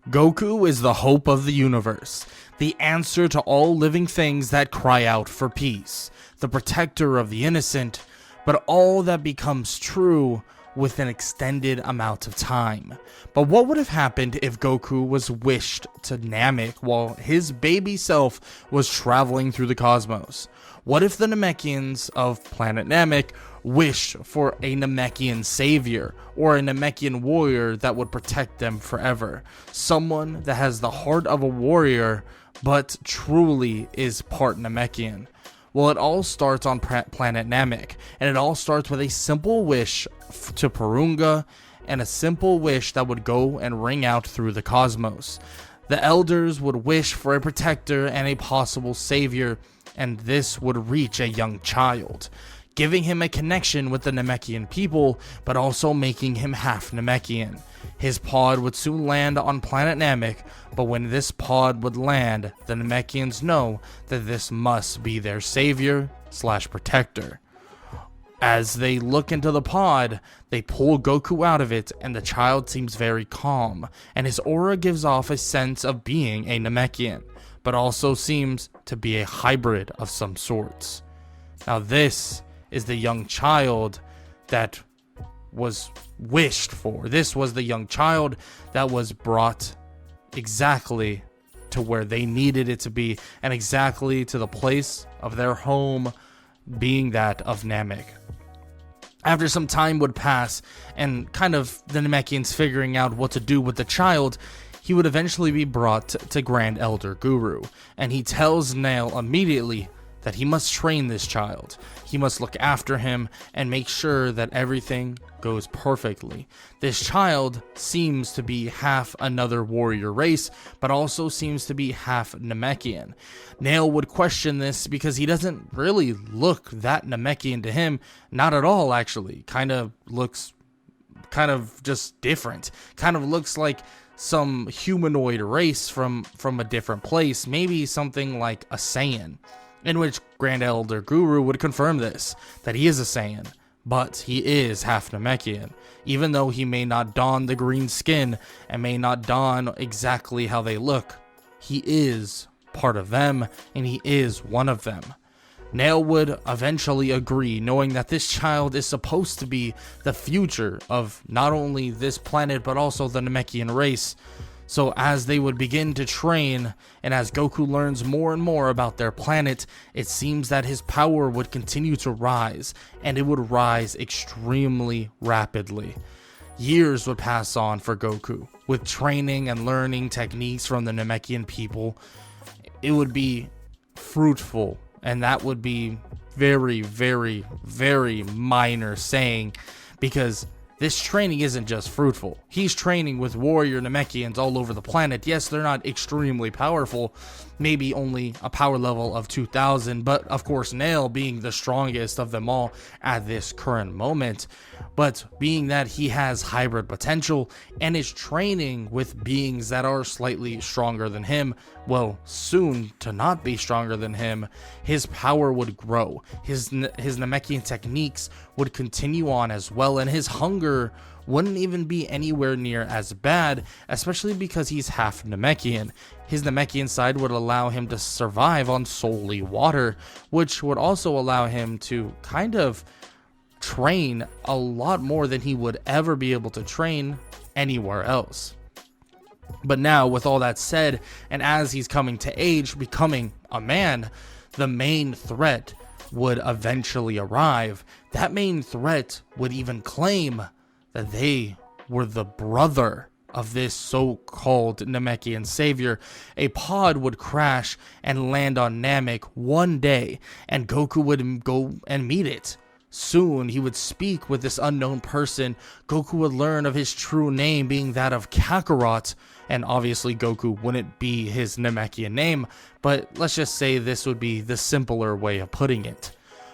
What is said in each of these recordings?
Goku is the hope of the universe, the answer to all living things that cry out for peace, the protector of the innocent, but all that becomes true with an extended amount of time. But what would have happened if Goku was wished to Namek while his baby self was traveling through the cosmos? What if the Namekians of planet Namek wished for a Namekian savior or a Namekian warrior that would protect them forever? Someone that has the heart of a warrior but truly is part Namekian. Well, it all starts on planet Namek, and it all starts with a simple wish to Purunga, and a simple wish that would go and ring out through the cosmos. The elders would wish for a protector and a possible savior, and this would reach a young child, giving him a connection with the Namekian people, but also making him half Namekian. His pod would soon land on planet Namek, but when this pod would land, the Namekians know that this must be their savior / protector. As they look into the pod, they pull Goku out of it, and the child seems very calm, and his aura gives off a sense of being a Namekian, but also seems to be a hybrid of some sorts. Now this is the young child that was wished for. This was the young child that was brought exactly to where they needed it to be, and exactly to the place of their home being that of Namek. After some time would pass, and kind of the Namekians figuring out what to do with the child, he would eventually be brought to Grand Elder Guru, and he tells Nail immediately that he must train this child. He must look after him and make sure that everything goes perfectly. This child seems to be half another warrior race, but also seems to be half Namekian. Nail would question this because he doesn't really look that Namekian to him. Not at all, actually. Kind of looks just different. Kind of looks like some humanoid race from a different place. Maybe something like a Saiyan. In which Grand Elder Guru would confirm this, that he is a Saiyan, but he is half Namekian. Even though he may not don the green skin and may not don exactly how they look, he is part of them, and he is one of them. Nail would eventually agree, knowing that this child is supposed to be the future of not only this planet, but also the Namekian race. So as they would begin to train, and as Goku learns more and more about their planet, it seems that his power would continue to rise, and it would rise extremely rapidly. Years would pass on for Goku, with training and learning techniques from the Namekian people. It would be fruitful, and that would be very, very, very minor saying, because this training isn't just fruitful. He's training with warrior Namekians all over the planet. Yes, they're not extremely powerful, maybe only a power level of 2000, but of course Nail being the strongest of them all at this current moment. But being that he has hybrid potential and is training with beings that are slightly stronger than him, well, soon to not be stronger than him, his power would grow. His Namekian techniques would continue on as well, and his hunger wouldn't even be anywhere near as bad, especially because he's half Namekian. His Namekian side would allow him to survive on solely water, which would also allow him to kind of train a lot more than he would ever be able to train anywhere else. But now, with all that said, and as he's coming to age, becoming a man, the main threat would eventually arrive. That main threat would even claim that they were the brother of this so-called Namekian savior. A pod would crash and land on Namek one day, and Goku would go and meet it. Soon he would speak with this unknown person. Goku would learn of his true name being that of Kakarot, and obviously Goku wouldn't be his Namekian name, but let's just say this would be the simpler way of putting it.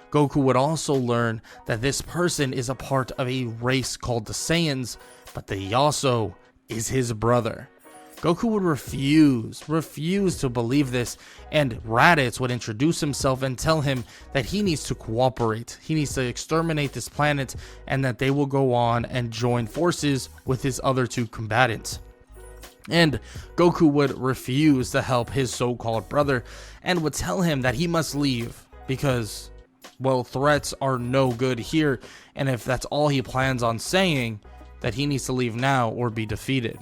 Goku would also learn that this person is a part of a race called the Saiyans, but that he also is his brother. Goku would refuse to believe this, and Raditz would introduce himself and tell him that he needs to cooperate. He needs to exterminate this planet, and that they will go on and join forces with his other two combatants. And Goku would refuse to help his so-called brother and would tell him that he must leave because, well, threats are no good here, and if that's all he plans on saying, that he needs to leave now or be defeated.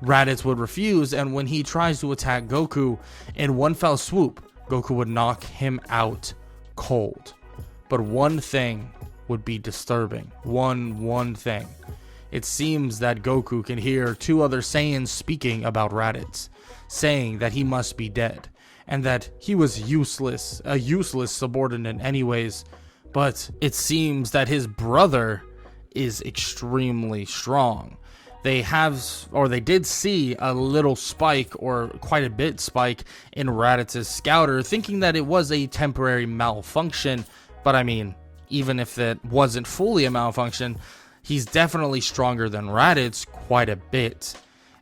Raditz would refuse, and when he tries to attack Goku, in one fell swoop, Goku would knock him out cold. But one thing would be disturbing. One thing. It seems that Goku can hear two other Saiyans speaking about Raditz, saying that he must be dead, and that he was useless, a useless subordinate anyways, but it seems that his brother is extremely strong. They did see a little spike, or quite a bit spike, in Raditz's scouter, thinking that it was a temporary malfunction, but I mean, even if that wasn't fully a malfunction, he's definitely stronger than Raditz quite a bit.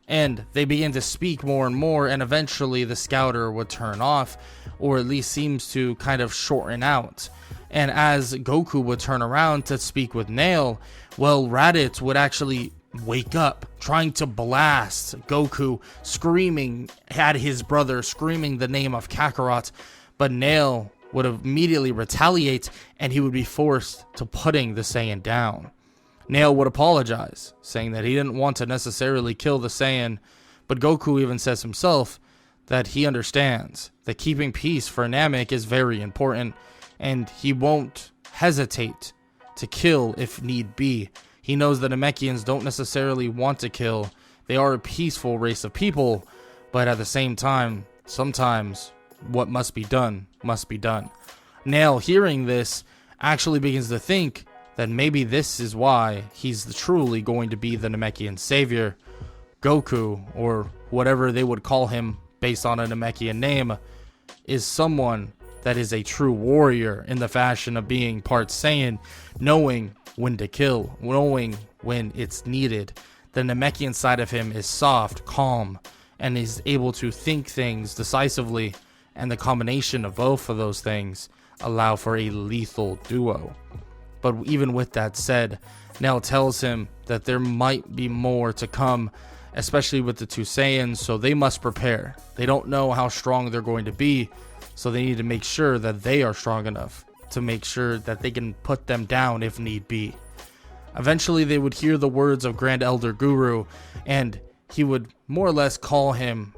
And they begin to speak more and more, and eventually the scouter would turn off, or at least seems to kind of shorten out. And as Goku would turn around to speak with Nail, well, Raditz would actually wake up, trying to blast Goku, screaming at his brother, screaming the name of Kakarot, but Nail would immediately retaliate, and he would be forced to putting the Saiyan down. Nail would apologize, saying that he didn't want to necessarily kill the Saiyan, but Goku even says himself that he understands that keeping peace for Namek is very important, and he won't hesitate to kill if need be. He knows that Namekians don't necessarily want to kill. They are a peaceful race of people, but at the same time, sometimes what must be done must be done. Nail, hearing this, actually begins to think that maybe this is why he's truly going to be the Namekian savior. Goku, or whatever they would call him based on a Namekian name, is someone that is a true warrior in the fashion of being part Saiyan, knowing when to kill, knowing when it's needed. The Namekian side of him is soft, calm, and is able to think things decisively, and the combination of both of those things allow for a lethal duo. But even with that said, Nail tells him that there might be more to come, especially with the two Saiyans, so they must prepare. They don't know how strong they're going to be, so they need to make sure that they are strong enough to make sure that they can put them down if need be. Eventually they would hear the words of Grand Elder Guru, and he would more or less call him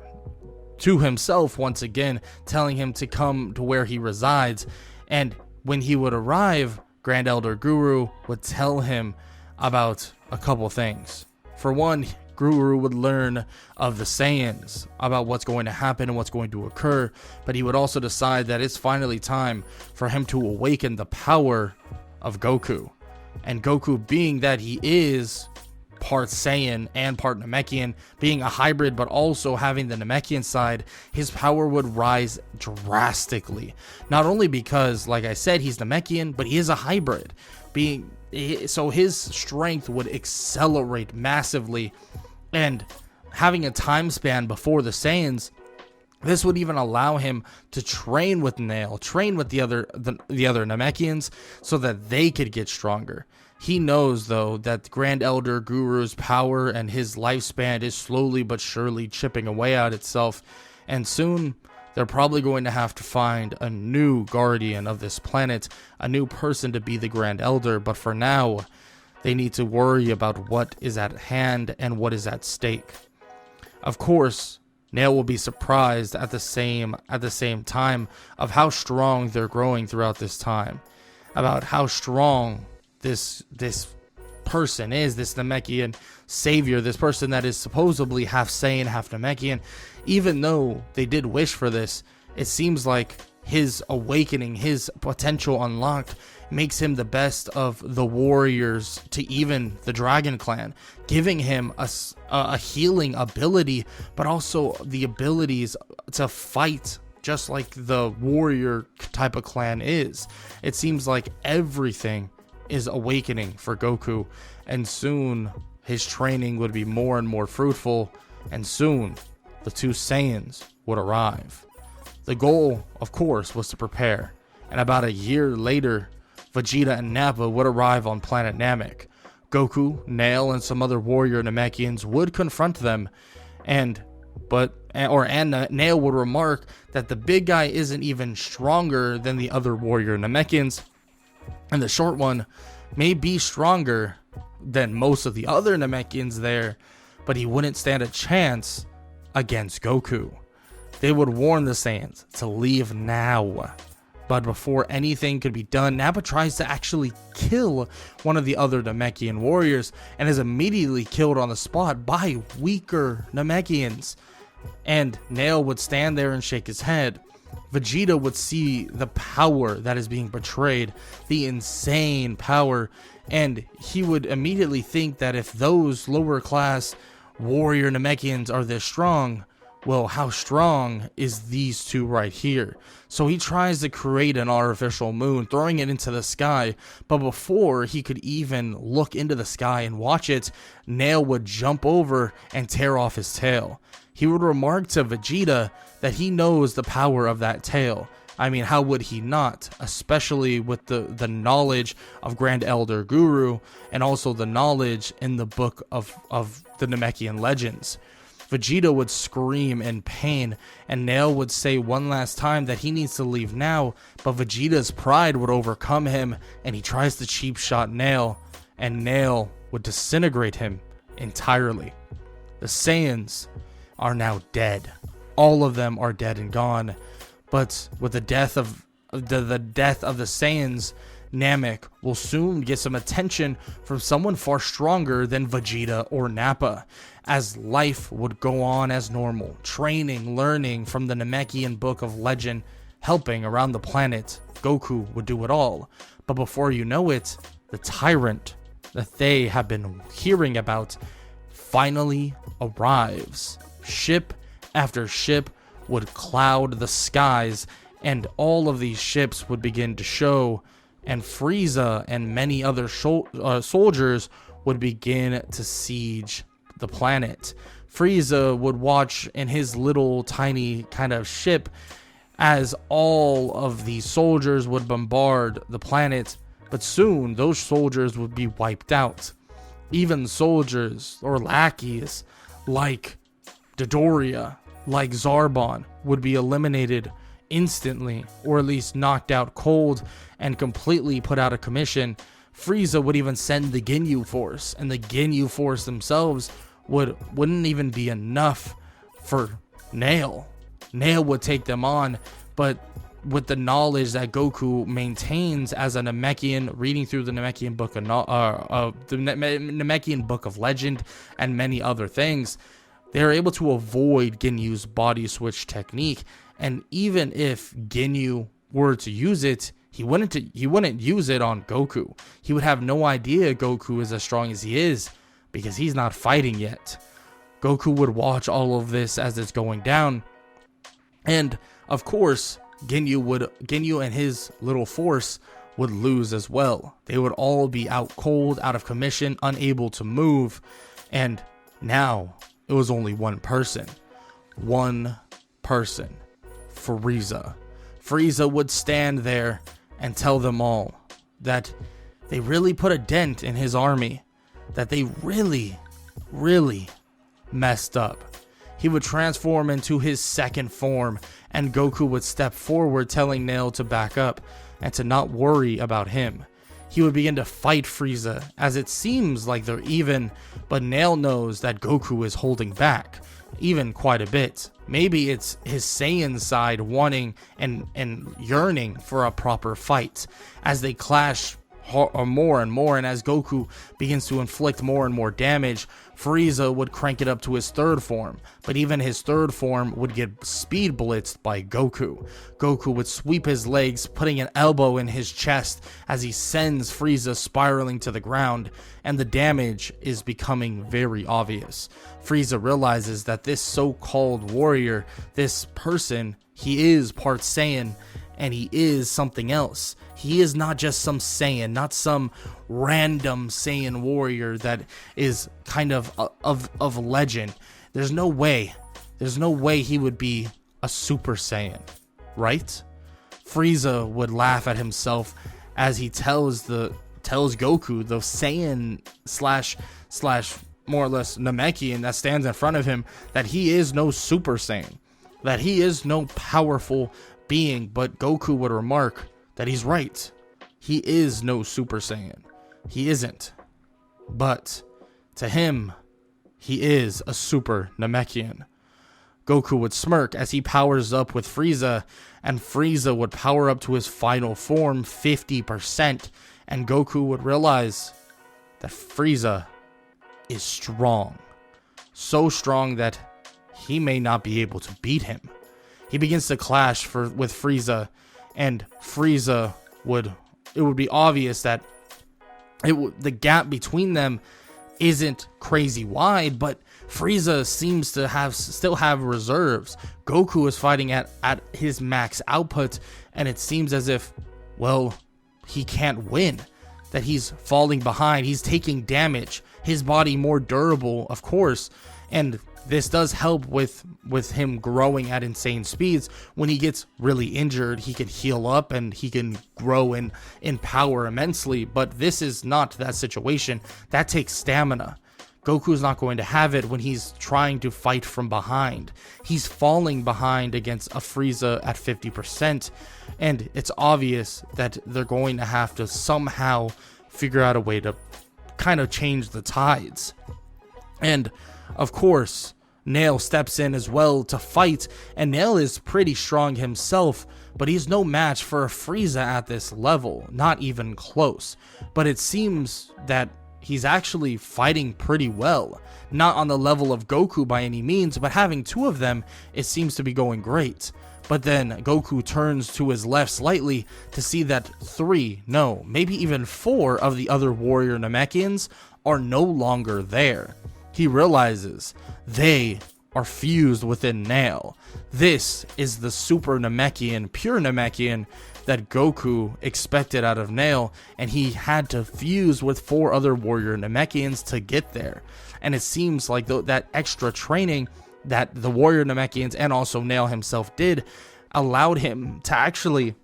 to himself once again, telling him to come to where he resides. And when he would arrive, Grand Elder Guru would tell him about a couple things. For one, Guru would learn of the Saiyans, about what's going to happen and what's going to occur, but he would also decide that it's finally time for him to awaken the power of Goku. And Goku, being that he is part Saiyan and part Namekian, being a hybrid but also having the Namekian side, his power would rise drastically. Not only because, like I said, he's Namekian, but he is a hybrid, so his strength would accelerate massively. And having a time span before the Saiyans, this would even allow him to train with Nail, train with the other Namekians, so that they could get stronger. He knows, though, that Grand Elder Guru's power and his lifespan is slowly but surely chipping away at itself, and soon they're probably going to have to find a new guardian of this planet, a new person to be the Grand Elder, but for now, they need to worry about what is at hand and what is at stake. Of course, Nail will be surprised at the same time of how strong they're growing throughout this time, about how strong this person is, this Namekian savior, this person that is supposedly half Saiyan, half Namekian. Even though they did wish for this, it seems like his awakening, his potential unlocked, makes him the best of the warriors to even the Dragon Clan, giving him a healing ability, but also the abilities to fight just like the warrior type of clan is. It seems like everything is awakening for Goku, and soon his training would be more and more fruitful, and soon the two Saiyans would arrive. The goal, of course, was to prepare, and about a year later, Vegeta and Nappa would arrive on planet Namek. Goku, Nail, and some other warrior Namekians would confront them, And Nail would remark that the big guy isn't even stronger than the other warrior Namekians, and the short one may be stronger than most of the other Namekians there, but he wouldn't stand a chance against Goku. They would warn the Saiyans to leave now. But before anything could be done, Nappa tries to actually kill one of the other Namekian warriors and is immediately killed on the spot by weaker Namekians. And Nail would stand there and shake his head. Vegeta would see the power that is being portrayed, the insane power, and he would immediately think that if those lower class warrior Namekians are this strong, well, how strong is these two right here? So he tries to create an artificial moon, throwing it into the sky, but before he could even look into the sky and watch it, Nail would jump over and tear off his tail. He would remark to Vegeta that he knows the power of that tail. I mean, how would he not? Especially with the knowledge of Grand Elder Guru and also the knowledge in the book of the Namekian legends. Vegeta would scream in pain, and Nail would say one last time that he needs to leave now, but Vegeta's pride would overcome him, and he tries to cheap shot Nail, and Nail would disintegrate him entirely. The Saiyans are now dead. All of them are dead and gone, but with the death of the Saiyans, Namek will soon get some attention from someone far stronger than Vegeta or Nappa, as life would go on as normal, training, learning from the Namekian book of legend, helping around the planet. Goku would do it all, but before you know it, the tyrant that they have been hearing about finally arrives. Ship after ship would cloud the skies, and all of these ships would begin to show, and Frieza and many other soldiers would begin to siege the planet. Frieza would watch in his little tiny kind of ship as all of these soldiers would bombard the planet, but soon those soldiers would be wiped out. Even soldiers or lackeys like Dabura, like Zarbon, would be eliminated instantly, or at least knocked out cold and completely put out of commission. Frieza would even send the Ginyu Force, and the Ginyu Force themselves wouldn't even be enough for Nail. Nail would take them on, but with the knowledge that Goku maintains as a Namekian, reading through the Namekian book Namekian book of legend and many other things, they're able to avoid Ginyu's body switch technique. And even if Ginyu were to use it, he wouldn't use it on Goku. He would have no idea Goku is as strong as he is, because he's not fighting yet. Goku would watch all of this as it's going down, and of course, Ginyu and his little force would lose as well. They would all be out cold, out of commission, unable to move, and now it was only one person. One person. Frieza. Frieza would stand there and tell them all that they really put a dent in his army, that they really messed up. He would transform into his second form, and Goku would step forward, telling Nail to back up and to not worry about him. He would begin to fight Frieza, as it seems like they're even, but Nail knows that Goku is holding back, even quite a bit. Maybe it's his Saiyan side wanting and yearning for a proper fight, as they clash more and more, and as Goku begins to inflict more and more damage, Frieza would crank it up to his third form, but even his third form would get speed blitzed by Goku. Goku would sweep his legs, putting an elbow in his chest as he sends Frieza spiraling to the ground, and the damage is becoming very obvious. Frieza realizes that this so-called warrior, this person, he is part Saiyan, and he is something else. He is not just some Saiyan, not some random Saiyan warrior that is kind of legend. There's no way he would be a Super Saiyan, right? Frieza would laugh at himself as he tells Goku, the Saiyan slash more or less Namekian that stands in front of him, that he is no Super Saiyan, that he is no powerful being. But Goku would remark that he's right. He is no Super Saiyan. He isn't. But to him, he is a Super Namekian. Goku would smirk as he powers up with Frieza, and Frieza would power up to his final form 50%, and Goku would realize that Frieza is strong. So strong that he may not be able to beat him. He begins to clash with Frieza, and Frieza it would be obvious that the gap between them isn't crazy wide, but Frieza seems to still have reserves. Goku is fighting at his max output, and it seems as if, well, he can't win, that he's falling behind, he's taking damage, his body more durable, of course, and this does help with him growing at insane speeds. When he gets really injured, he can heal up and he can grow in power immensely, but this is not that situation. That takes stamina. Goku's not going to have it when he's trying to fight from behind. He's falling behind against a Frieza at 50%, and it's obvious that they're going to have to somehow figure out a way to kind of change the tides. And of course, Nail steps in as well to fight, and Nail is pretty strong himself, but he's no match for a Frieza at this level, not even close. But it seems that he's actually fighting pretty well, not on the level of Goku by any means, but having two of them, it seems to be going great. But then Goku turns to his left slightly to see that 3, no, maybe even 4 of the other warrior Namekians are no longer there. He realizes they are fused within Nail. This is the Super Namekian, pure Namekian that Goku expected out of Nail, and he had to fuse with 4 other warrior Namekians to get there. And it seems like that extra training that the warrior Namekians and also Nail himself did allowed him to actually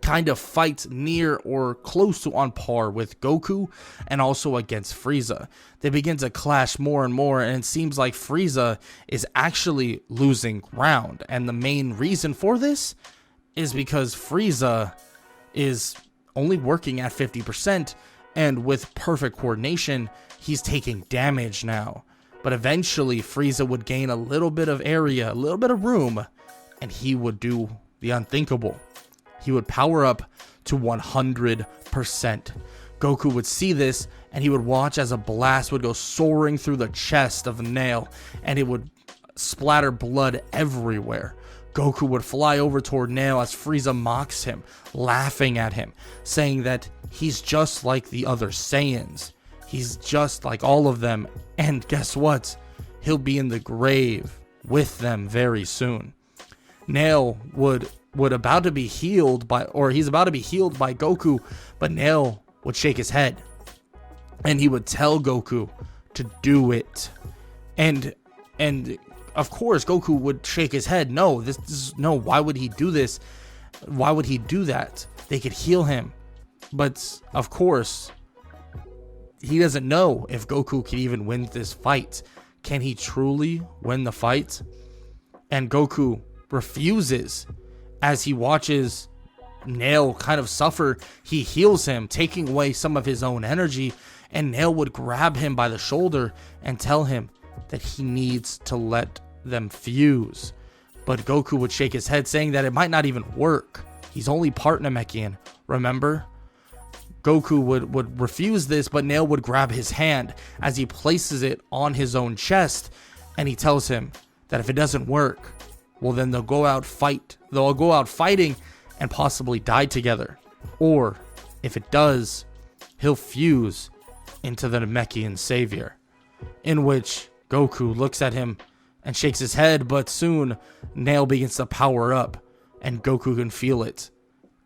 kind of fight near or close to on par with Goku and also against Frieza. They begin to clash more and more, and it seems like Frieza is actually losing ground. And the main reason for this is because Frieza is only working at 50%, and with perfect coordination, he's taking damage now. But eventually, Frieza would gain a little bit of area, a little bit of room, and he would do the unthinkable. He would power up to 100%. Goku would see this, and he would watch as a blast would go soaring through the chest of Nail, and it would splatter blood everywhere. Goku would fly over toward Nail as Frieza mocks him, laughing at him, saying that he's just like the other Saiyans. He's just like all of them, and guess what? He'll be in the grave with them very soon. Nail would about to be healed by, or he's about to be healed by Goku, but Nail would shake his head, and he would tell Goku to do it. And of course, Goku would shake his head. No, this is no. Why would he do this? Why would he do that? They could heal him, but of course, he doesn't know if Goku can even win this fight. Can he truly win the fight? And Goku refuses. As he watches Nail kind of suffer, he heals him, taking away some of his own energy, and Nail would grab him by the shoulder and tell him that he needs to let them fuse. But Goku would shake his head, saying that it might not even work. He's only part Namekian, remember? Goku would refuse this, but Nail would grab his hand as he places it on his own chest, and he tells him that if it doesn't work, well, then they'll go out fighting and possibly die together. Or if it does, he'll fuse into the Namekian savior. In which Goku looks at him and shakes his head, but soon Nail begins to power up and Goku can feel it.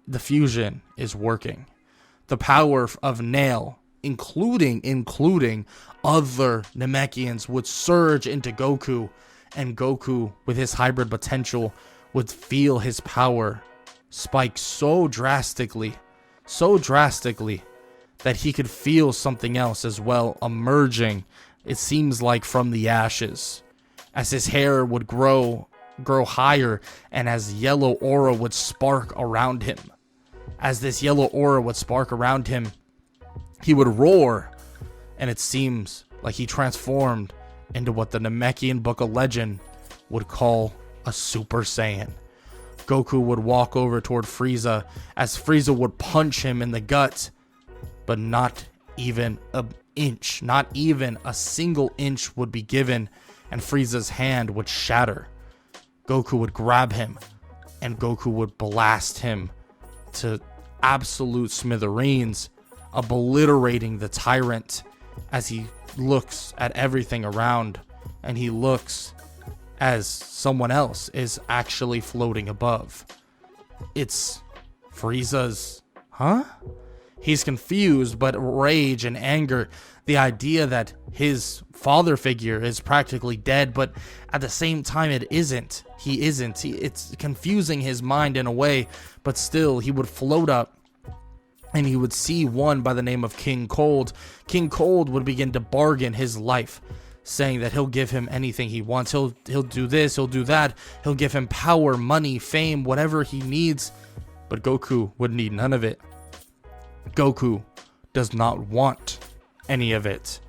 The fusion is working. The power of Nail, including other Namekians, would surge into Goku, and Goku, with his hybrid potential, would feel his power spike so drastically that he could feel something else as well emerging it seems like from the ashes, as his hair would grow higher and as yellow aura would spark around him. As this yellow aura would spark around him, he would roar, and it seems like he transformed into what the Namekian Book of Legend would call a Super Saiyan. Goku would walk over toward Frieza as Frieza would punch him in the gut, but not even an inch, not even a single inch would be given, and Frieza's hand would shatter. Goku would grab him, and Goku would blast him to absolute smithereens, obliterating the tyrant as he looks at everything around, and he looks as someone else is actually floating above. It's Frieza's, He's confused, but rage and anger, the idea that his father figure is practically dead, but at the same time it isn't. He isn't. It's confusing his mind in a way, but still he would float up and he would see one by the name of King Cold. King Cold would begin to bargain his life, saying that he'll give him anything he wants. He'll do this, he'll do that. He'll give him power, money, fame, whatever he needs. But Goku would need none of it. Goku does not want any of it.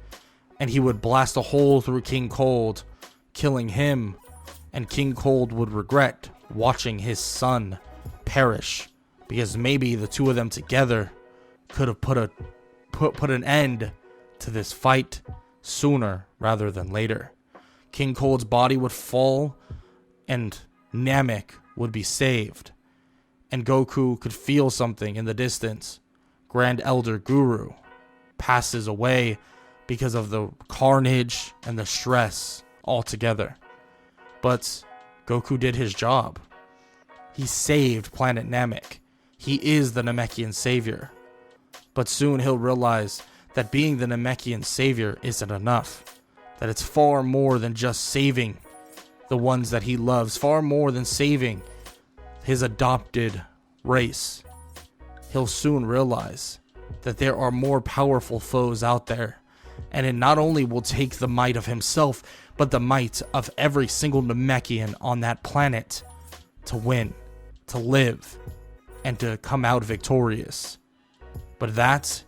And he would blast a hole through King Cold, killing him. And King Cold would regret watching his son perish, because maybe the two of them together could have put an end to this fight sooner rather than later. King Cold's body would fall and Namek would be saved. And Goku could feel something in the distance. Grand Elder Guru passes away because of the carnage and the stress altogether. But Goku did his job. He saved planet Namek. He is the Namekian savior. But soon he'll realize that being the Namekian savior isn't enough. That it's far more than just saving the ones that he loves, far more than saving his adopted race. He'll soon realize that there are more powerful foes out there, and it not only will take the might of himself, but the might of every single Namekian on that planet to win, to live, and to come out victorious. But that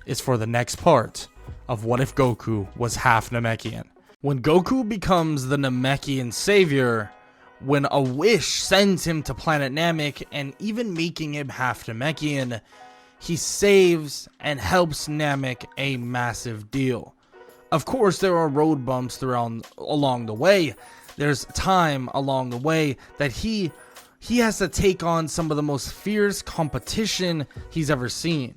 is for the next part of What If Goku Was Half Namekian. When Goku becomes the Namekian savior, when a wish sends him to planet Namek and even making him half Namekian, he saves and helps Namek a massive deal. Of course, there are road bumps along the way. There's time along the way that he has to take on some of the most fierce competition he's ever seen.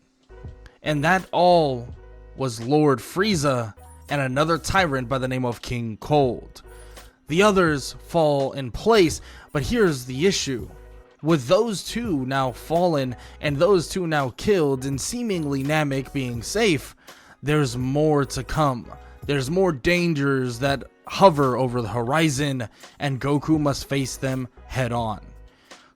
And that all was Lord Frieza and another tyrant by the name of King Cold. The others fall in place, but here's the issue. With those two now fallen and those two now killed and seemingly Namek being safe, there's more to come. There's more dangers that hover over the horizon, and Goku must face them head on.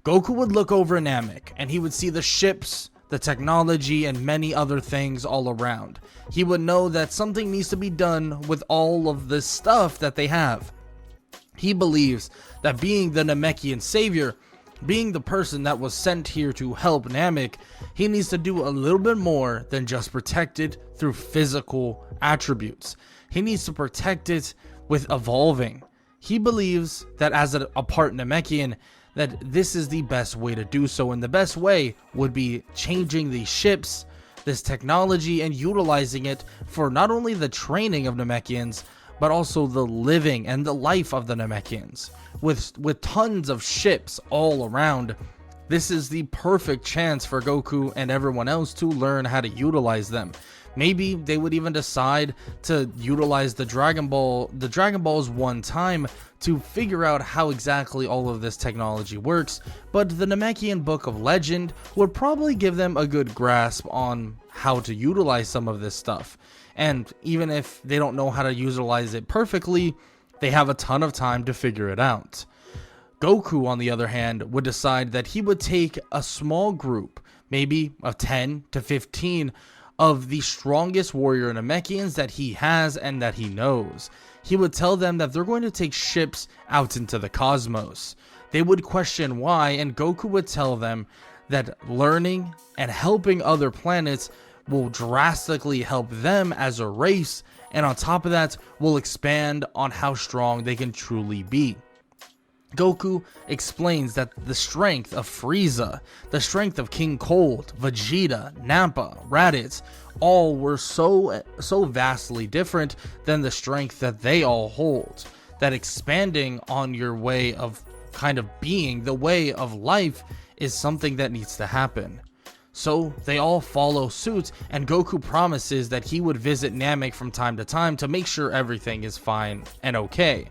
Goku would look over Namek and he would see the ships, the technology, and many other things all around. He would know that something needs to be done with all of this stuff that they have. He believes that being the Namekian savior, being the person that was sent here to help Namek, he needs to do a little bit more than just protect it through physical attributes. He needs to protect it with evolving. He believes that as a part Namekian, that this is the best way to do so, and the best way would be changing these ships, this technology, and utilizing it for not only the training of Namekians, but also the living and the life of the Namekians. With tons of ships all around, this is the perfect chance for Goku and everyone else to learn how to utilize them. Maybe they would even decide to utilize the Dragon Balls one time to figure out how exactly all of this technology works, but the Namekian Book of Legend would probably give them a good grasp on how to utilize some of this stuff. And even if they don't know how to utilize it perfectly, they have a ton of time to figure it out. Goku, on the other hand, would decide that he would take a small group, maybe of 10 to 15 of the strongest warrior Namekians that he has and that he knows. He would tell them that they're going to take ships out into the cosmos. They would question why, and Goku would tell them that learning and helping other planets will drastically help them as a race, and on top of that, will expand on how strong they can truly be. Goku explains that the strength of Frieza, the strength of King Cold, Vegeta, Nappa, Raditz, all were so vastly different than the strength that they all hold. That expanding on your way of kind of being, the way of life, is something that needs to happen. So they all follow suit, and Goku promises that he would visit Namek from time to time to make sure everything is fine and okay.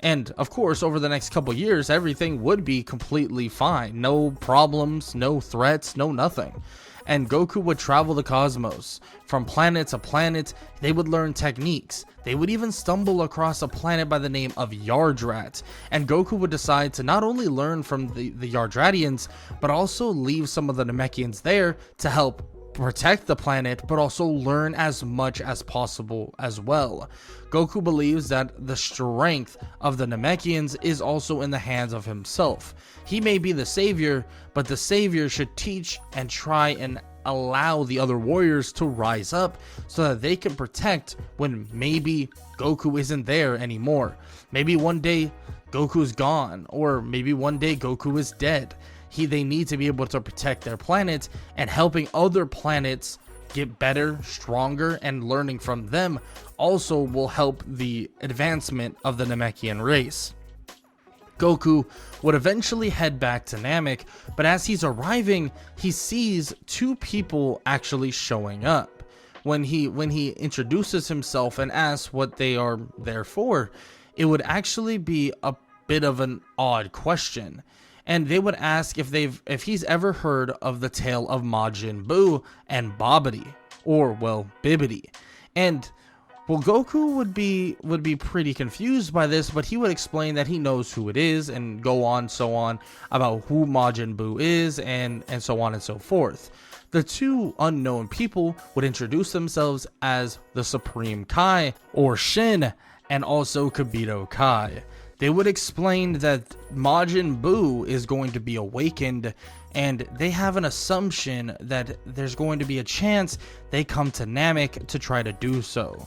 And of course, over the next couple years, everything would be completely fine. No problems, no threats, no nothing. And Goku would travel the cosmos. From planet to planet, they would learn techniques. They would even stumble across a planet by the name of Yardrat. And Goku would decide to not only learn from the Yardratians, but also leave some of the Namekians there to help protect the planet, but also learn as much as possible as well. Goku believes that the strength of the Namekians is also in the hands of himself. He may be the savior, but the savior should teach and try and allow the other warriors to rise up so that they can protect when maybe Goku isn't there anymore. Maybe one day Goku's gone, or maybe one day Goku is dead. They need to be able to protect their planet, and helping other planets get better, stronger, and learning from them also will help the advancement of the Namekian race. Goku would eventually head back to Namek, but as he's arriving, he sees two people actually showing up. When he introduces himself and asks what they are there for, it would actually be a bit of an odd question. And they would ask if he's ever heard of the tale of Majin Buu and Babidi, or well, Babidi. And well, Goku would be pretty confused by this, but he would explain that he knows who it is and go on so on about who Majin Buu is and so on and so forth. The two unknown people would introduce themselves as the Supreme Kai, or Shin, and also Kibito Kai. They would explain that Majin Buu is going to be awakened, and they have an assumption that there's going to be a chance they come to Namek to try to do so.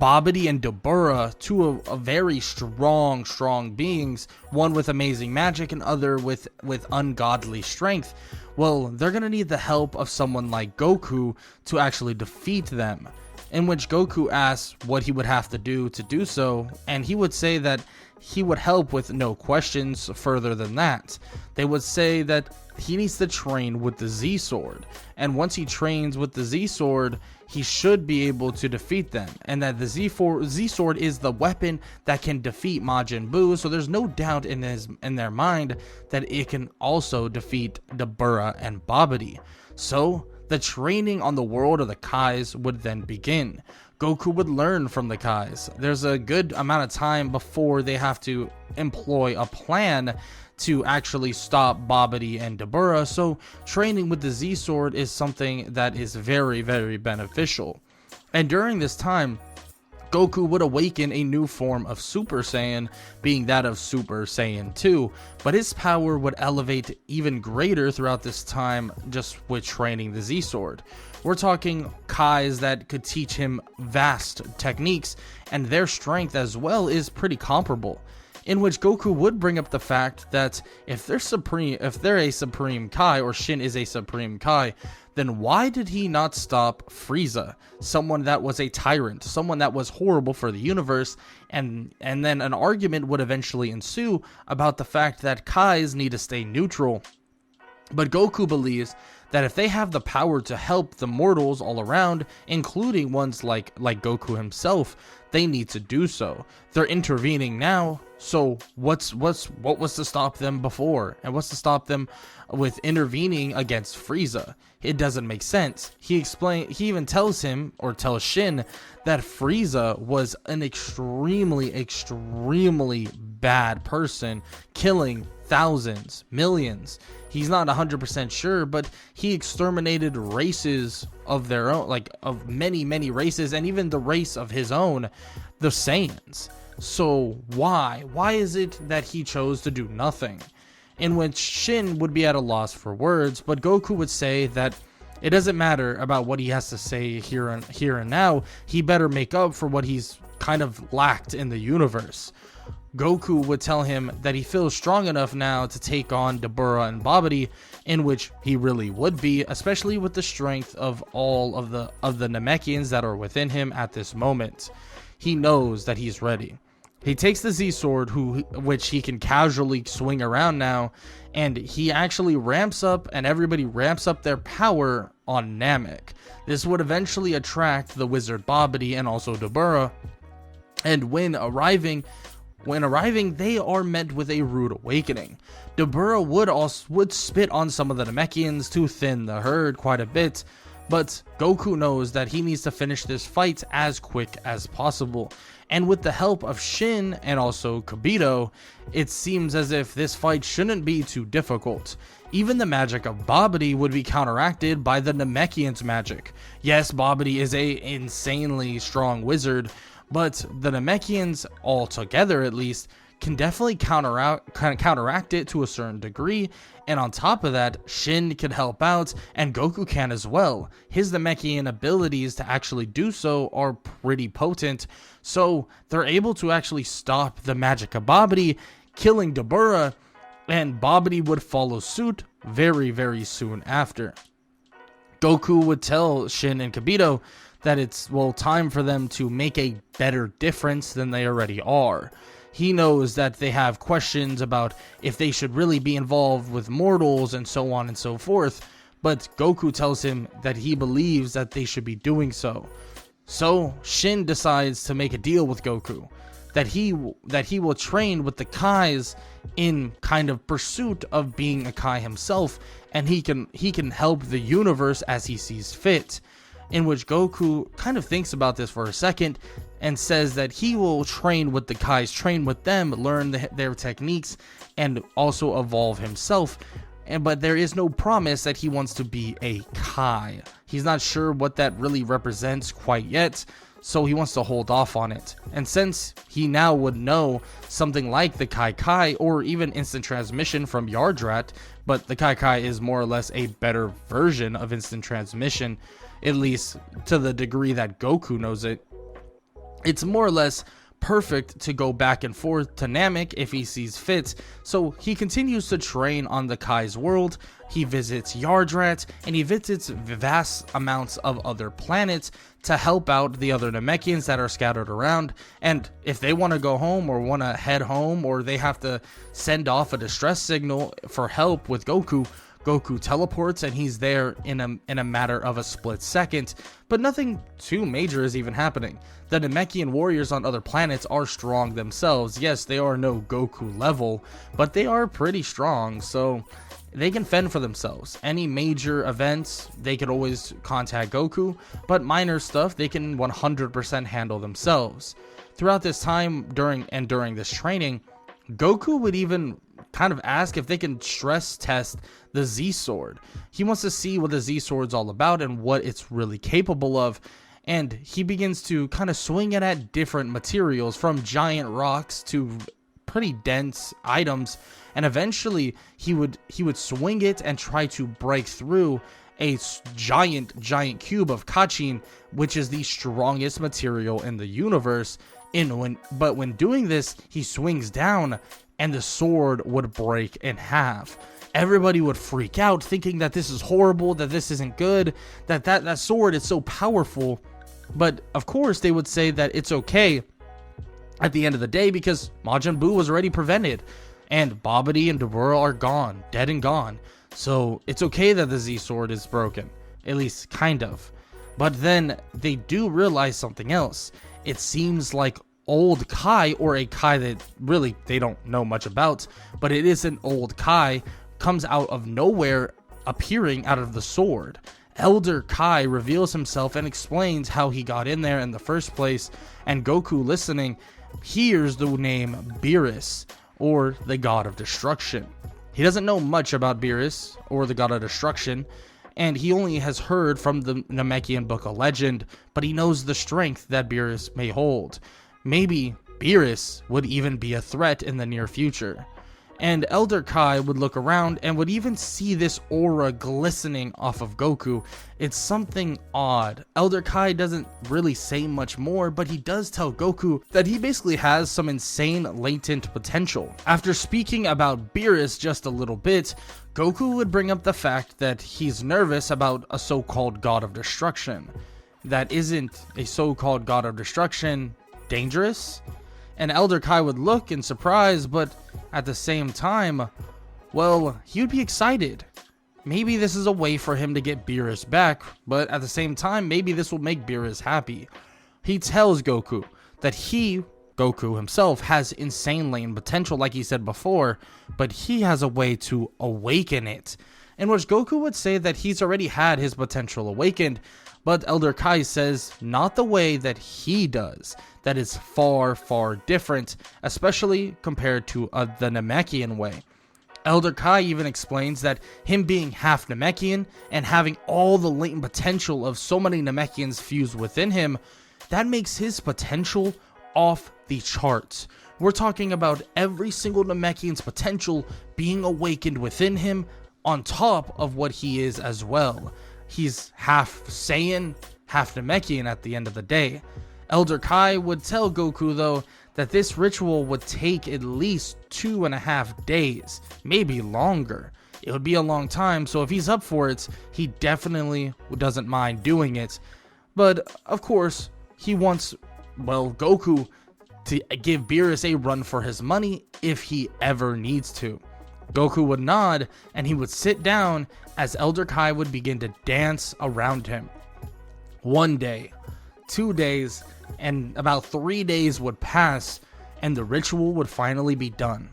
Babidi and Dabura, two of very strong beings, one with amazing magic and other with ungodly strength. Well, they're going to need the help of someone like Goku to actually defeat them. In which Goku asks what he would have to do so, and he would say that he would help with no questions further than that. They would say that he needs to train with the Z Sword, and once he trains with the Z Sword, he should be able to defeat them, and that the Z Sword is the weapon that can defeat Majin Buu, so there's no doubt in their mind that it can also defeat Dabura and Babidi. So the training on the world of the Kais would then begin. Goku would learn from the Kais. There's a good amount of time before they have to employ a plan to actually stop Babidi and Dabura, so training with the Z Sword is something that is very, very beneficial. And during this time, Goku would awaken a new form of Super Saiyan, being that of Super Saiyan 2, but his power would elevate even greater throughout this time just with training the Z Sword. We're talking Kais that could teach him vast techniques, and their strength as well is pretty comparable. In which Goku would bring up the fact that if they're a Supreme Kai, or Shin is a Supreme Kai, then why did he not stop Frieza, someone that was a tyrant, someone that was horrible for the universe? And then an argument would eventually ensue about the fact that Kais need to stay neutral. But Goku believes that if they have the power to help the mortals all around, including ones like Goku himself, they need to do so. They're intervening now, so what was to stop them before? And what's to stop them with intervening against Frieza? It doesn't make sense. He even tells Shin that Frieza was an extremely bad person, killing thousands, millions. He's not 100% sure, but he exterminated races of their own, like of many races, and even the race of his own, the Saiyans. So why is it that he chose to do nothing? In which Shin would be at a loss for words, but Goku would say that it doesn't matter about what he has to say here and now. He better make up for what he's kind of lacked in the universe. Goku would tell him that he feels strong enough now to take on Dabura and Babidi, in which he really would be, especially with the strength of all of the Namekians that are within him at this moment. He knows that he's ready. He takes the Z-Sword, which he can casually swing around now, and he actually ramps up, and everybody ramps up their power on Namek. This would eventually attract the wizard Babidi and also Dabura, and when arriving, they are met with a rude awakening. Dabura would spit on some of the Namekians to thin the herd quite a bit, but Goku knows that he needs to finish this fight as quick as possible. And with the help of Shin and also Kibito, it seems as if this fight shouldn't be too difficult. Even the magic of Babidi would be counteracted by the Namekians' magic. Yes, Babidi is a insanely strong wizard, but the Namekians, altogether at least, can definitely counteract it to a certain degree, and on top of that, Shin can help out, and Goku can as well. His Namekian abilities to actually do so are pretty potent, so they're able to actually stop the magic of Babidi, killing Dabura, and Babidi would follow suit very soon after. Goku would tell Shin and Kibito that it's, well, time for them to make a better difference than they already are. He knows that they have questions about if they should really be involved with mortals and so on and so forth, but Goku tells him that he believes that they should be doing so. So Shin decides to make a deal with Goku, that he will train with the Kais in kind of pursuit of being a Kai himself, and he can help the universe as he sees fit. In which Goku kind of thinks about this for a second and says that he will train with the Kais, train with them, learn their techniques, and also evolve himself. But there is no promise that he wants to be a Kai. He's not sure what that really represents quite yet, so he wants to hold off on it. And since he now would know something like the Kai or even instant transmission from Yardrat, but the Kai is more or less a better version of instant transmission, at least to the degree that Goku knows it. It's more or less perfect to go back and forth to Namek if he sees fit, so he continues to train on the Kai's world. He visits Yardrat, and he visits vast amounts of other planets to help out the other Namekians that are scattered around, and if they want to go home or want to head home, or they have to send off a distress signal for help with Goku teleports, and he's there in a matter of a split second, but nothing too major is even happening. The Namekian warriors on other planets are strong themselves. Yes, they are no Goku level, but they are pretty strong, so they can fend for themselves. Any major events, they could always contact Goku, but minor stuff, they can 100% handle themselves. Throughout this time, during this training, Goku would even kind of ask if they can stress test the Z-Sword. He wants to see what the Z-Sword's all about and what it's really capable of, and he begins to kind of swing it at different materials, from giant rocks to pretty dense items, and eventually he would swing it and try to break through a giant cube of Kachin, which is the strongest material in the universe. But when doing this, he swings down and the sword would break in half. Everybody would freak out, thinking that this is horrible, that this isn't good, that sword is so powerful. But of course they would say that it's okay at the end of the day, because Majin Buu was already prevented, and Babidi and Dabura are gone, dead and gone. So it's okay that the Z-Sword is broken, at least kind of. But then they do realize something else. It seems like old Kai, or a Kai that really they don't know much about, but it is an old Kai, comes out of nowhere, appearing out of the sword. Elder Kai reveals himself and explains how he got in there in the first place, and Goku, listening, hears the name Beerus, or the God of Destruction. He doesn't know much about Beerus, or the God of Destruction, and he only has heard from the Namekian Book of Legend, but he knows the strength that Beerus may hold. Maybe Beerus would even be a threat in the near future. And Elder Kai would look around and would even see this aura glistening off of Goku. It's something odd. Elder Kai doesn't really say much more, but he does tell Goku that he basically has some insane latent potential. After speaking about Beerus just a little bit, Goku would bring up the fact that he's nervous about a so-called God of Destruction. That isn't a so-called God of Destruction dangerous? And Elder Kai would look in surprise, but at the same time, well, he would be excited. Maybe this is a way for him to get Beerus back, but at the same time, maybe this will make Beerus happy. He tells Goku that Goku himself, has insane latent potential like he said before, but he has a way to awaken it. In which Goku would say that he's already had his potential awakened, but Elder Kai says not the way that he does. That is far, far different, especially compared to the Namekian way. Elder Kai even explains that him being half Namekian and having all the latent potential of so many Namekians fused within him, that makes his potential off the charts. We're talking about every single Namekian's potential being awakened within him on top of what he is as well. He's half Saiyan, half Namekian at the end of the day. Elder Kai would tell Goku though that this ritual would take at least 2.5 days, maybe longer. It would be a long time, so if he's up for it, he definitely doesn't mind doing it. But of course, he wants, well, Goku to give Beerus a run for his money if he ever needs to. Goku would nod and he would sit down as Elder Kai would begin to dance around him. 1 day, 2 days, and about 3 days would pass and the ritual would finally be done.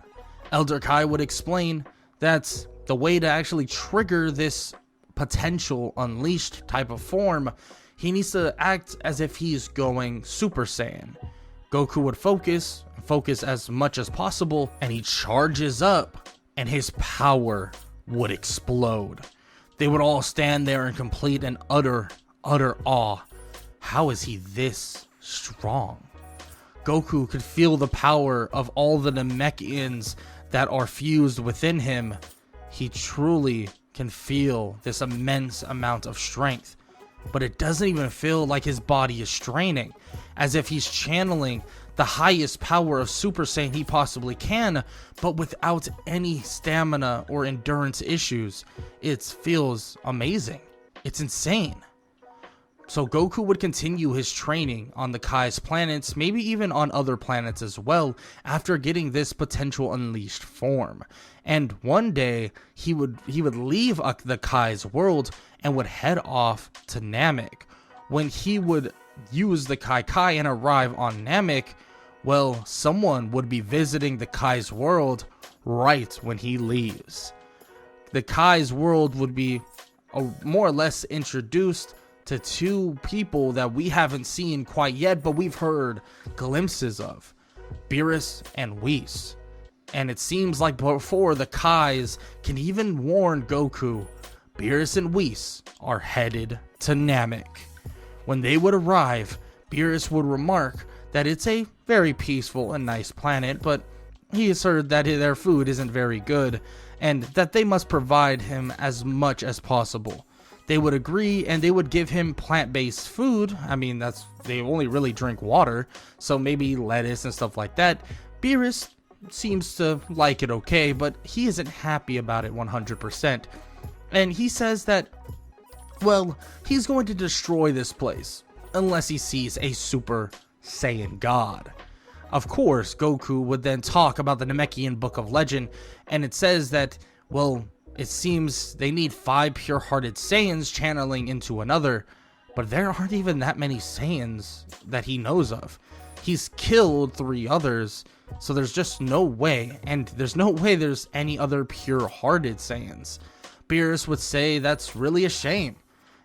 Elder Kai would explain that the way to actually trigger this potential unleashed type of form, he needs to act as if he's going Super Saiyan. Goku would focus as much as possible, and he charges up and his power would explode. They would all stand there in complete and utter awe. How is he this strong? Goku could feel the power of all the Namekians that are fused within him. He truly can feel this immense amount of strength, but it doesn't even feel like his body is straining, as if he's channeling the highest power of Super Saiyan he possibly can, but without any stamina or endurance issues. It feels amazing. It's insane. So Goku would continue his training on the Kai's planets, maybe even on other planets as well, after getting this potential unleashed form. And one day, he would leave the Kai's world and would head off to Namek. When he would use the Kai and arrive on Namek, well, someone would be visiting the Kai's world right when he leaves. The Kai's world would be more or less introduced to two people that we haven't seen quite yet, but we've heard glimpses of: Beerus and Whis. And it seems like before the Kais can even warn Goku, Beerus and Whis are headed to Namek. When they would arrive, Beerus would remark that it's a very peaceful and nice planet, but he has heard that their food isn't very good, and that they must provide him as much as possible. They would agree, and they would give him plant-based food. I mean, they only really drink water, so maybe lettuce and stuff like that. Beerus seems to like it okay, but he isn't happy about it 100%. And he says that, well, he's going to destroy this place unless he sees a Super Saiyan God. Of course, Goku would then talk about the Namekian Book of Legend, and it says that, well, it seems they need 5 pure-hearted Saiyans channeling into another, but there aren't even that many Saiyans that he knows of. He's killed 3 others, so there's just no way, and there's no way there's any other pure-hearted Saiyans. Beerus would say that's really a shame,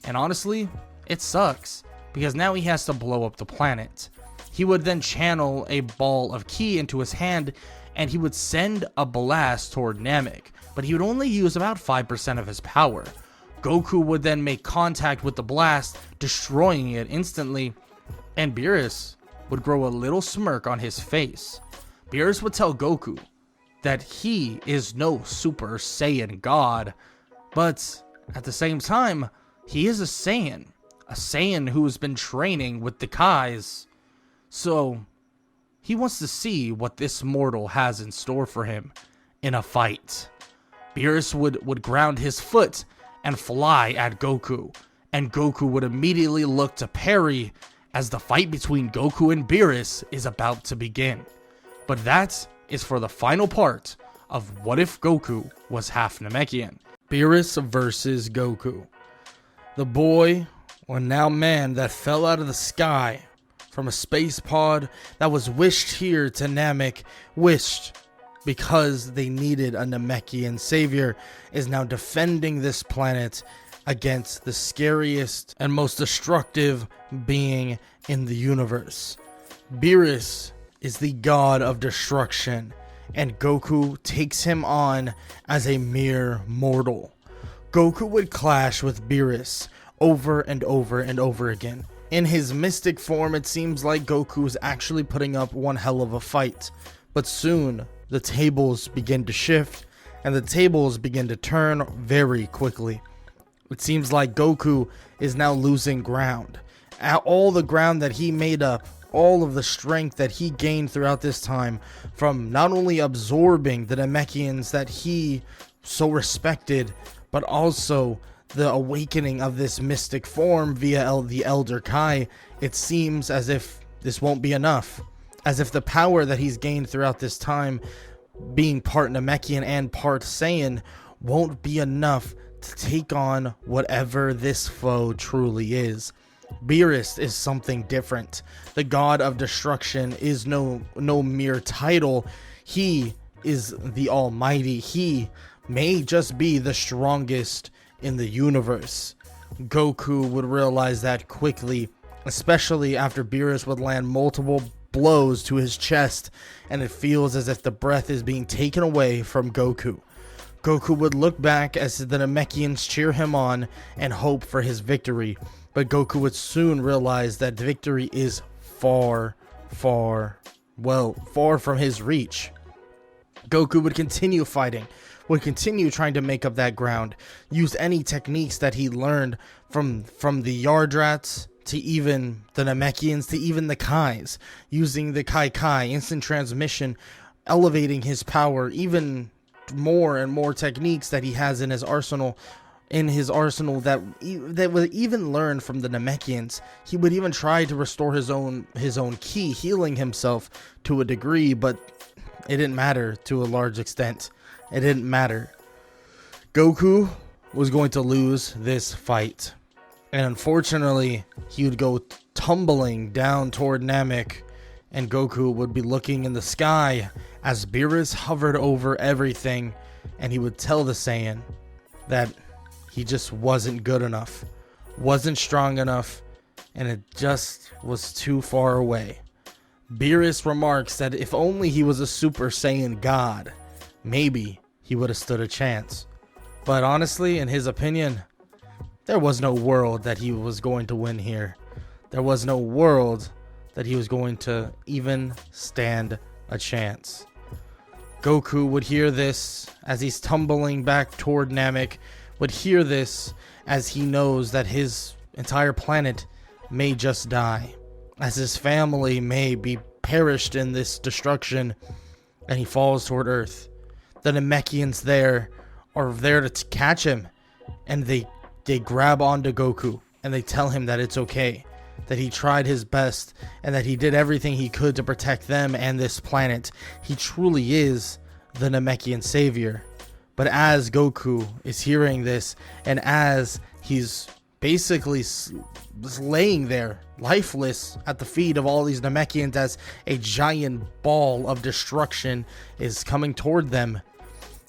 and honestly, it sucks, because now he has to blow up the planet. He would then channel a ball of ki into his hand, and he would send a blast toward Namek, but he would only use about 5% of his power. Goku would then make contact with the blast, destroying it instantly, and Beerus would grow a little smirk on his face. Beerus would tell Goku that he is no Super Saiyan God, but at the same time, he is a Saiyan who's been training with the Kais. So he wants to see what this mortal has in store for him in a fight. Beerus would ground his foot and fly at Goku, and Goku would immediately look to parry as the fight between Goku and Beerus is about to begin. But that is for the final part of What If Goku Was Half Namekian. Beerus versus Goku. The boy, or now man, that fell out of the sky from a space pod that was wished here to Namek, wished because they needed a Namekian savior, is now defending this planet against the scariest and most destructive being in the universe. Beerus is the god of destruction, and Goku takes him on as a mere mortal. Goku would clash with Beerus over and over and over again. In his mystic form, it seems like Goku is actually putting up one hell of a fight. But soon, the tables begin to shift, and the tables begin to turn very quickly. It seems like Goku is now losing ground. All the ground that he made up, all of the strength that he gained throughout this time, from not only absorbing the Namekians that he so respected, but also the awakening of this mystic form via the Elder Kai, it seems as if this won't be enough. As if the power that he's gained throughout this time, being part Namekian and part Saiyan, won't be enough to take on whatever this foe truly is. Beerus is something different. The god of destruction is no mere title. He is the almighty. He may just be the strongest in the universe. Goku would realize that quickly, especially after Beerus would land multiple blows to his chest, and it feels as if the breath is being taken away from Goku. Goku would look back as the Namekians cheer him on and hope for his victory, but Goku would soon realize that victory is far from his reach. Goku would continue fighting, would continue trying to make up that ground, use any techniques that he learned from the Yardrats to even the Namekians to even the Kais, using the Kai instant transmission, elevating his power, even more and more techniques that he has in his arsenal that would even learn from the Namekians. He would even try to restore his own ki, healing himself to a degree, but it didn't matter to a large extent. It didn't matter. Goku was going to lose this fight, and unfortunately he would go tumbling down toward Namek, and Goku would be looking in the sky as Beerus hovered over everything, and he would tell the Saiyan that he just wasn't good enough, wasn't strong enough, and it just was too far away. Beerus remarks that if only he was a Super Saiyan God, maybe he would have stood a chance. But honestly, in his opinion, there was no world that he was going to win here. There was no world that he was going to even stand a chance. Goku would hear this as he's tumbling back toward Namek, would hear this as he knows that his entire planet may just die, as his family may be perished in this destruction, and he falls toward Earth. The Namekians are there to catch him, and they grab onto Goku, and they tell him that it's okay, that he tried his best, and that he did everything he could to protect them and this planet. He truly is the Namekian savior. But as Goku is hearing this, and as he's basically just laying there, lifeless at the feet of all these Namekians, as a giant ball of destruction is coming toward them,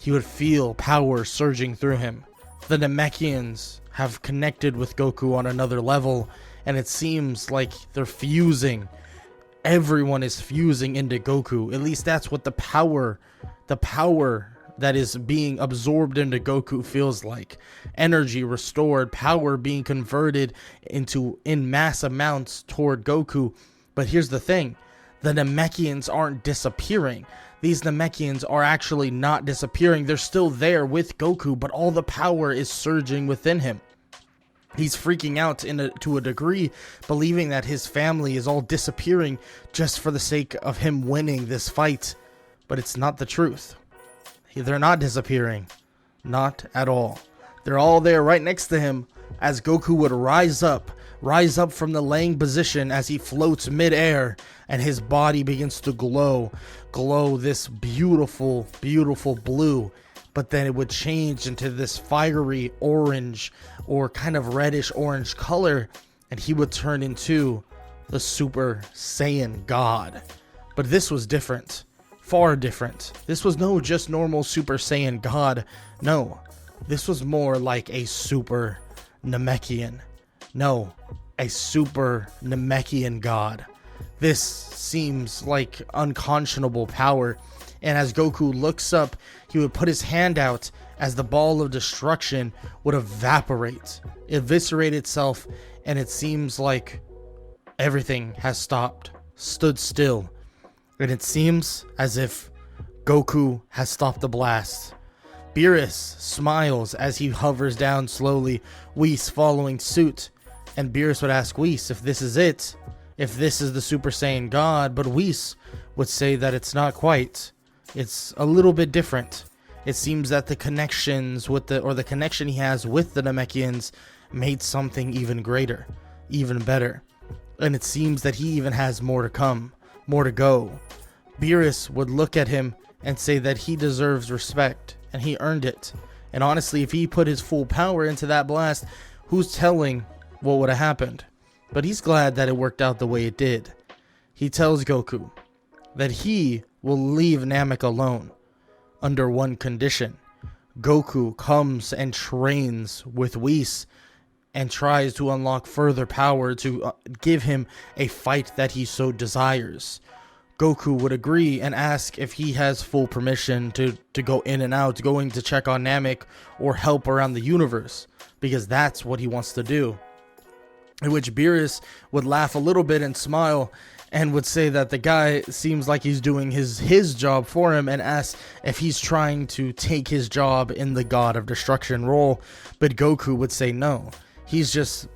he would feel power surging through him. The Namekians have connected with Goku on another level, and it seems like they're fusing. Everyone is fusing into Goku. At least that's what the power that is being absorbed into Goku feels like. Energy restored, power being converted in mass amounts toward Goku. But here's the thing, the Namekians aren't disappearing. These Namekians are actually not disappearing. They're still there with Goku, but all the power is surging within him. He's freaking out to a degree, believing that his family is all disappearing just for the sake of him winning this fight. But it's not the truth. They're not disappearing. Not at all. They're all there right next to him as Goku would rise up from the laying position as he floats mid-air and his body begins to glow this beautiful, beautiful blue. But then it would change into this fiery orange or kind of reddish orange color, and he would turn into the Super Saiyan God. But this was different, far different. This was no just normal Super Saiyan God. No, this was more like a Super Namekian. No, a Super Namekian God. This seems like unconscionable power. And as Goku looks up, he would put his hand out as the ball of destruction would eviscerate itself, and it seems like everything has stood still. And it seems as if Goku has stopped the blast. Beerus smiles as he hovers down slowly, Whis following suit. And Beerus would ask Whis if this is it, if this is the Super Saiyan God, but Whis would say that it's not quite. It's a little bit different. It seems that the connections the connection he has with the Namekians made something even greater, even better. And it seems that he even has more to come, more to go. Beerus would look at him and say that he deserves respect, and he earned it. And honestly, if he put his full power into that blast, who's telling what would have happened? But he's glad that it worked out the way it did. He tells Goku that he will leave Namek alone under one condition. Goku comes and trains with Whis and tries to unlock further power to give him a fight that he so desires. Goku would agree and ask if he has full permission to go in and out, going to check on Namek or help around the universe, because that's what he wants to do. In which Beerus would laugh a little bit and smile and would say that the guy seems like he's doing his job for him, and asks if he's trying to take his job in the God of Destruction role. But Goku would say no. He's just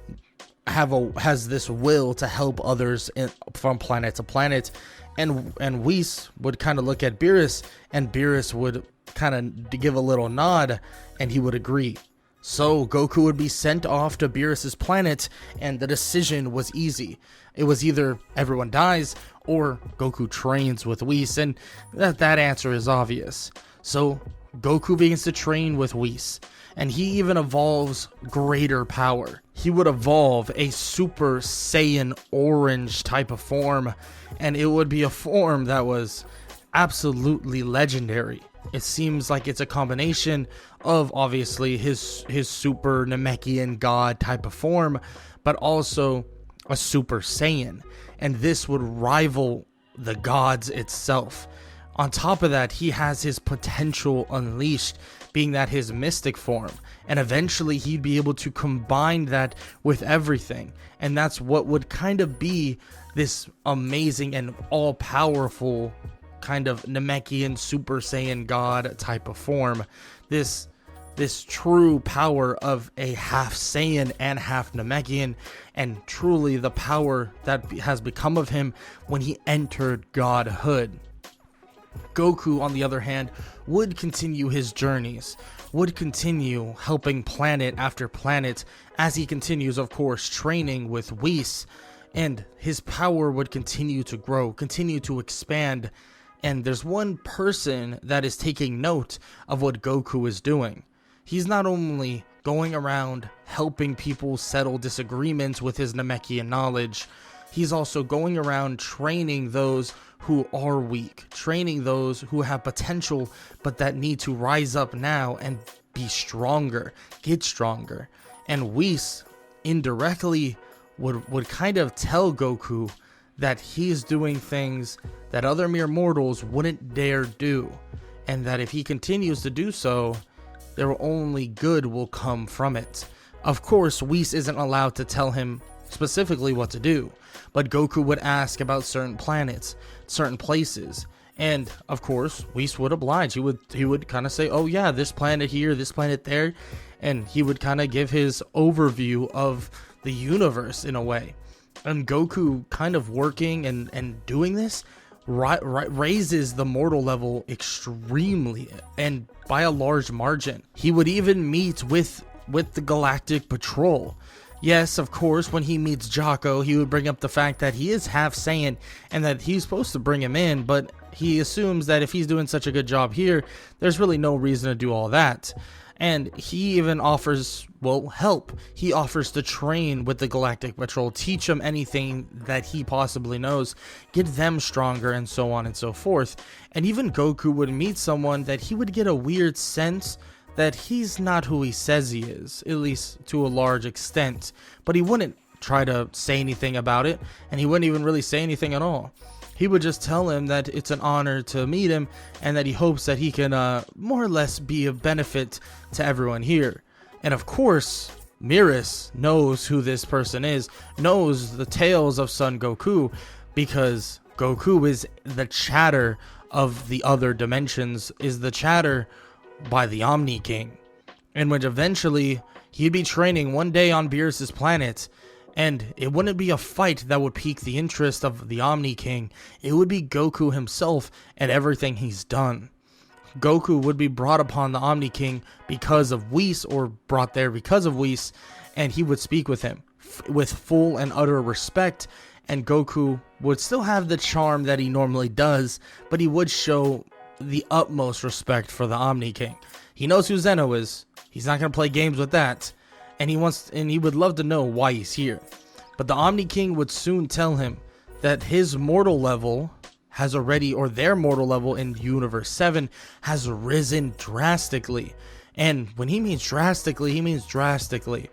has this will to help others from planet to planet. And Whis would kind of look at Beerus, and Beerus would kind of give a little nod, and he would agree. So Goku would be sent off to Beerus's planet, and the decision was easy. It was either everyone dies or Goku trains with Whis, and that answer is obvious. So Goku begins to train with Whis, and he even evolves greater power. He would evolve a Super Saiyan orange type of form, and it would be a form that was absolutely legendary. It seems like it's a combination of obviously his Super Namekian God type of form, but also a Super Saiyan, and this would rival the gods itself. On top of that, he has his potential unleashed, being that his mystic form, and eventually he'd be able to combine that with everything, and that's what would kind of be this amazing and all-powerful kind of Namekian Super Saiyan God type of form. This true power of a half Saiyan and half Namekian, and truly the power that has become of him when he entered godhood. Goku, on the other hand, would continue his journeys, would continue helping planet after planet as he continues, of course, training with Whis, and his power would continue to grow, continue to expand. And there's one person that is taking note of what Goku is doing. He's not only going around helping people settle disagreements with his Namekian knowledge, he's also going around training those who are weak, training those who have potential but that need to rise up now and be stronger, get stronger. And Whis indirectly would kind of tell Goku that he's doing things that other mere mortals wouldn't dare do. and that if he continues to do so, there will only good will come from it. Of course, Whis isn't allowed to tell him specifically what to do, but Goku would ask about certain planets, certain places, and of course, Whis would oblige. He would kind of say, oh yeah, this planet here, this planet there, and he would kind of give his overview of the universe in a way. And Goku kind of working and doing this raises the mortal level extremely and by a large margin. He would even meet with the Galactic Patrol. Yes, of course, when he meets Jocko, he would bring up the fact that he is half Saiyan and that he's supposed to bring him in, but he assumes that if he's doing such a good job here, there's really no reason to do all that. And he even offers, well, help. He offers to train with the Galactic Patrol, teach them anything that he possibly knows, get them stronger, and so on and so forth. And even Goku would meet someone that he would get a weird sense that he's not who he says he is, at least to a large extent. But he wouldn't try to say anything about it, and he wouldn't even really say anything at all. He would just tell him that it's an honor to meet him and that he hopes that he can more or less be of benefit to everyone here. And of course, Beerus knows who this person is, knows the tales of Son Goku, because Goku is the chatter of the other dimensions, is the chatter by the Omni King. And when eventually he'd be training one day on Beerus' planet, and it wouldn't be a fight that would pique the interest of the Omni King. It would be Goku himself and everything he's done. Goku would be brought upon the Omni King because of Whis, or brought there because of Whis, and he would speak with him with full and utter respect, and Goku would still have the charm that he normally does, but he would show the utmost respect for the Omni King. He knows who Zeno is. He's not going to play games with that. And he would love to know why he's here. But the Omni King would soon tell him that his mortal level has already, or their mortal level in Universe 7 has risen drastically. And when he means drastically, he means drastically.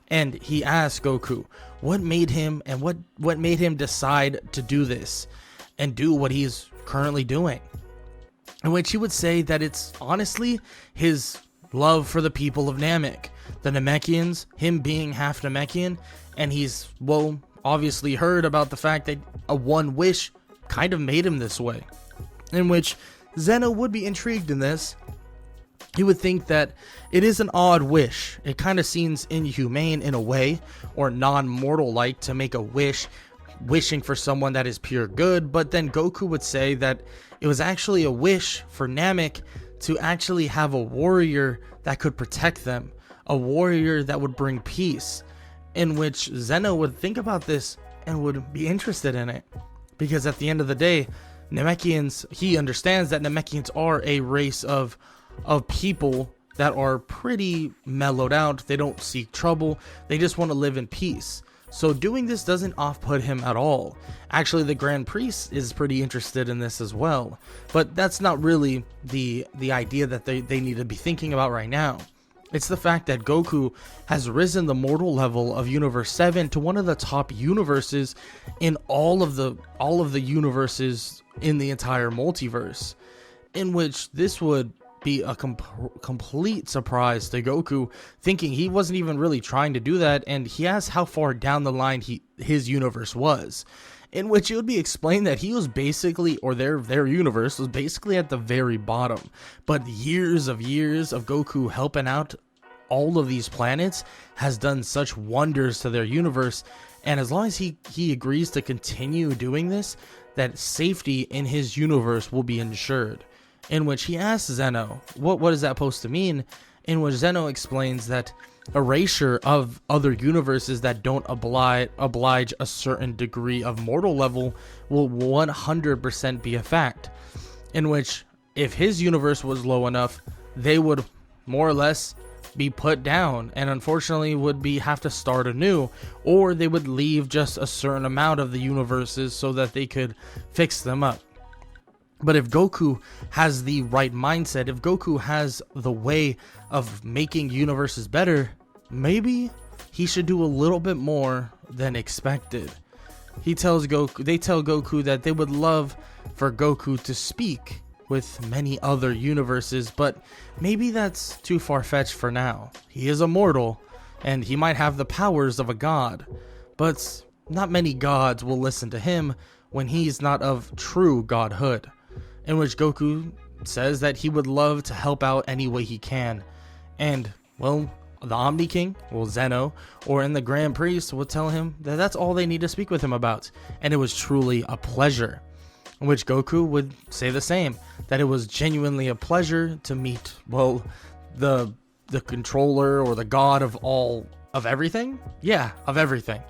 And he asked Goku what made him and what made him decide to do this and do what he's currently doing. In which he would say that it's honestly his love for the people of Namek, the Namekians, him being half Namekian, and he's, well, obviously heard about the fact that a one wish kind of made him this way. In which Zeno would be intrigued in this. He would think that it is an odd wish. It kind of seems inhumane in a way, or non-mortal like, to make a wish, wishing for someone that is pure good, but then Goku would say that it was actually a wish for Namek to actually have a warrior that could protect them, a warrior that would bring peace, in which Zeno would think about this and would be interested in it. Because at the end of the day, Namekians, he understands that Namekians are a race of people that are pretty mellowed out. They don't seek trouble. They just want to live in peace. So doing this doesn't off-put him at all. Actually, the Grand Priest is pretty interested in this as well. But that's not really the idea that they need to be thinking about right now. It's the fact that Goku has risen the mortal level of Universe 7 to one of the top universes in all of the universes in the entire multiverse. In which this would be a complete surprise to Goku, thinking he wasn't even really trying to do that, and he asked how far down the line his universe was, in which it would be explained that he was basically, or their universe was basically at the very bottom. But years of Goku helping out all of these planets has done such wonders to their universe, and as long as he agrees to continue doing this, that safety in his universe will be ensured. In which he asks Zeno, what is that supposed to mean? In which Zeno explains that erasure of other universes that don't oblige a certain degree of mortal level will 100% be a fact. In which, if his universe was low enough, they would more or less be put down, and unfortunately would have to start anew, or they would leave just a certain amount of the universes so that they could fix them up. But if Goku has the right mindset, if Goku has the way of making universes better, maybe he should do a little bit more than expected. They tell Goku that they would love for Goku to speak with many other universes, but maybe that's too far-fetched for now. He is immortal, and he might have the powers of a god, but not many gods will listen to him when he's not of true godhood, in which Goku says that he would love to help out any way he can, and, well, the Omni King, well, Zeno, or in the Grand Priest will tell him that that's all they need to speak with him about, and it was truly a pleasure. In which Goku would say the same, that it was genuinely a pleasure to meet, well, the controller or the god of everything? Yeah, of everything.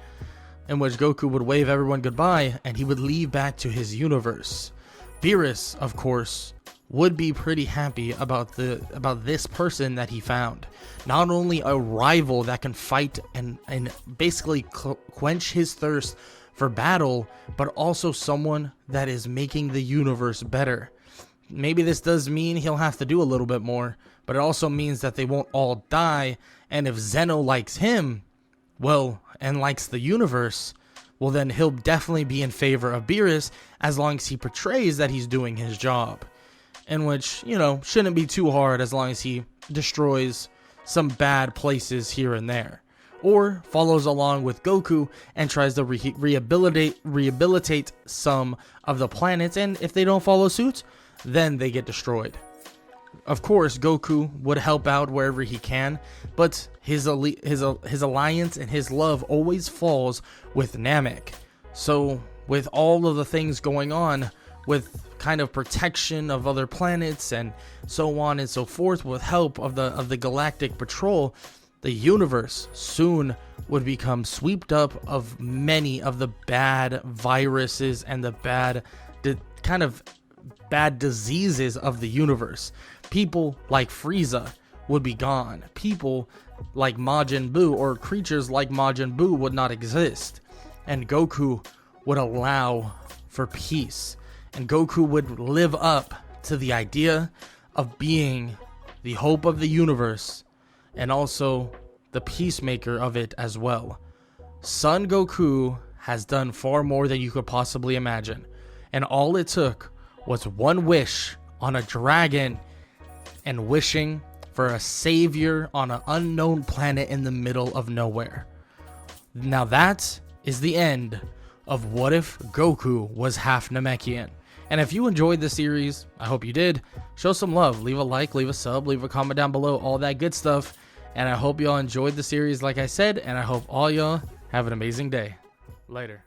In which Goku would wave everyone goodbye, and he would leave back to his universe. Beerus, of course, would be pretty happy about this person that he found. Not only a rival that can fight and basically quench his thirst for battle, but also someone that is making the universe better. Maybe this does mean he'll have to do a little bit more, but it also means that they won't all die, and if Zeno likes him, well, and likes the universe, well then he'll definitely be in favor of Beerus as long as he portrays that he's doing his job. In which, you know, shouldn't be too hard as long as he destroys some bad places here and there. Or follows along with Goku and tries to rehabilitate some of the planets, and if they don't follow suit, then they get destroyed. Of course, Goku would help out wherever he can, but his alliance and his love always falls with Namek. So, with all of the things going on, with kind of protection of other planets and so on and so forth, with help of the galactic patrol, the universe soon would become swept up of many of the bad viruses and the bad diseases of the universe. People like Frieza would be gone. People like Majin Buu or creatures like Majin Buu would not exist. And Goku would allow for peace. And Goku would live up to the idea of being the hope of the universe and also the peacemaker of it as well. Son Goku has done far more than you could possibly imagine. And all it took was one wish on a dragon and wishing for a savior on an unknown planet in the middle of nowhere. Now that is the end of What If Goku Was Half Namekian. And if you enjoyed the series, I hope you did, show some love. Leave a like, leave a sub, leave a comment down below, all that good stuff. And I hope y'all enjoyed the series like I said, and I hope all y'all have an amazing day. Later.